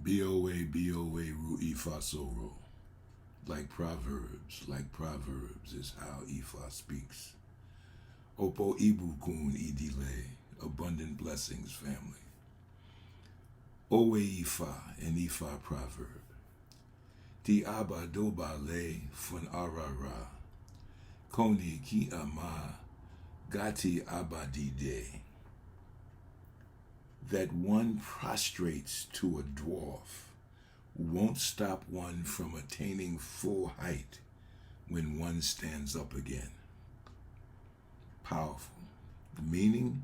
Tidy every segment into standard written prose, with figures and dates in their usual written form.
BOA, BOA, Ru Ifa Soro. Like Proverbs is how Ifa speaks. Opo Ibu Kun Idile, abundant blessings, family. Owe Ifa, an Ifa Proverb. Ti Aba Doba Le Fun Aràrá, Koni Ki Ama, Gati Aba Dide. That one prostrates to a dwarf won't stop one from attaining full height when one stands up again. Powerful. The meaning,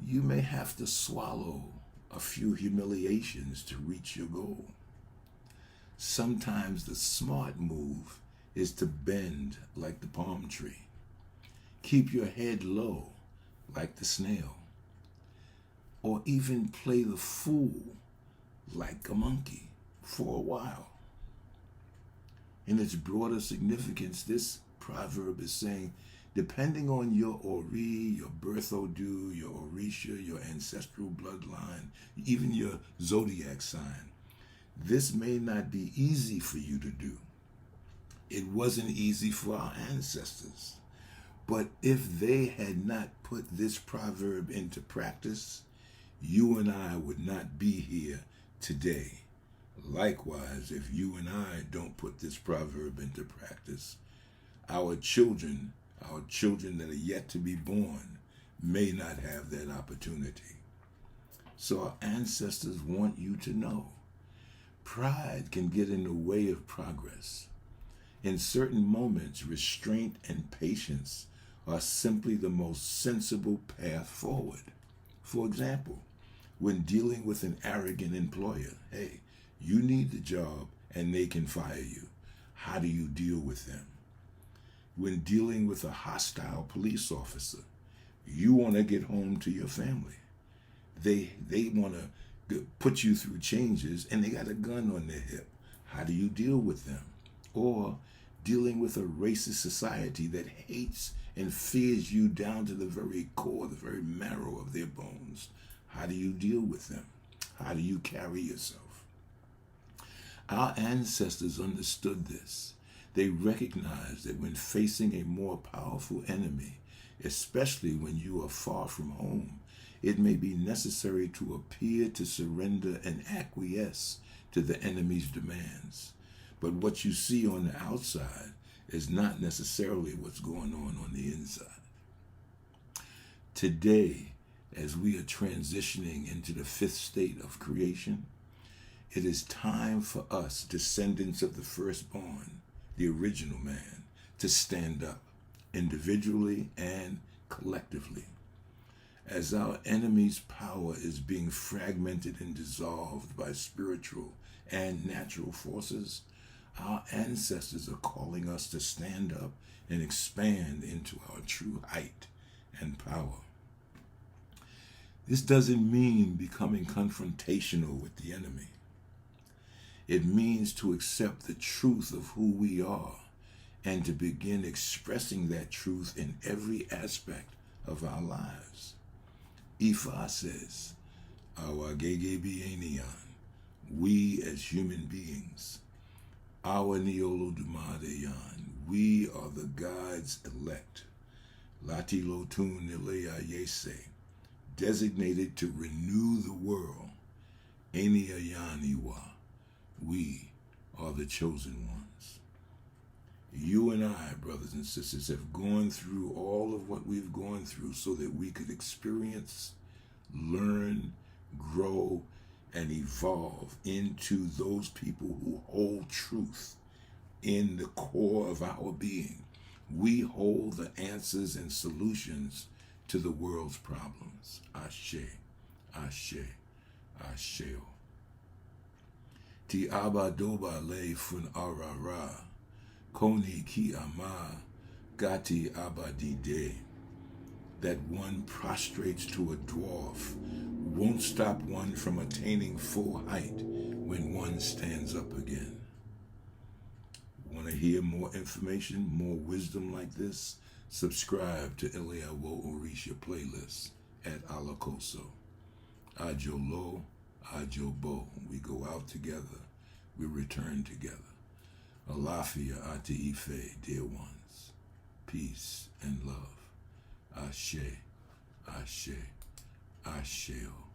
you may have to swallow a few humiliations to reach your goal. Sometimes the smart move is to bend like the palm tree. Keep your head low like the snail. Or even play the fool like a monkey for a while. In its broader significance, this proverb is saying, depending on your Ori, your birth Odu, your Orisha, your ancestral bloodline, even your zodiac sign, this may not be easy for you to do. It wasn't easy for our ancestors. But if they had not put this proverb into practice, you and I would not be here today. Likewise, if you and I don't put this proverb into practice, our children that are yet to be born, may not have that opportunity. So our ancestors want you to know, pride can get in the way of progress. In certain moments, restraint and patience are simply the most sensible path forward. For example, when dealing with an arrogant employer, hey, you need the job and they can fire you. How do you deal with them? When dealing with a hostile police officer, you want to get home to your family. They want to put you through changes and they got a gun on their hip. How do you deal with them? Or dealing with a racist society that hates and fears you down to the very core, the very marrow of their bones. How do you deal with them? How do you carry yourself? Our ancestors understood this. They recognized that when facing a more powerful enemy, especially when you are far from home, it may be necessary to appear to surrender and acquiesce to the enemy's demands. But what you see on the outside is not necessarily what's going on the inside. Today, as we are transitioning into the fifth state of creation, it is time for us, descendants of the firstborn, the original man, to stand up individually and collectively. As our enemy's power is being fragmented and dissolved by spiritual and natural forces, our ancestors are calling us to stand up and expand into our true height and power. This doesn't mean becoming confrontational with the enemy. It means to accept the truth of who we are and to begin expressing that truth in every aspect of our lives. Ifa says, "Our Gegebianian, we as human beings, our Neolodumadeyan, we are the God's elect, Lati Lotun Ile-Ife, designated to renew the world, Eniayaniwa, we are the chosen ones." You and I, brothers and sisters, have gone through all of what we've gone through so that we could experience, learn, grow, and evolve into those people who hold truth in the core of our being. We hold the answers and solutions to the world's problems. Ashe, Ashe, Asheo. Ti aba doba le fun aràrá, koni ki ama, gati aba dide. That one prostrates to a dwarf won't stop one from attaining full height when one stands up again. Want to hear more information, more wisdom like this? Subscribe to Ile Awo Orisa playlist at Alakoso. Ajolo, Aj Ajobo. We go out together. We return together. Alafia ati Ife, dear ones. Peace and love. Ashe, Ashe, Asheo.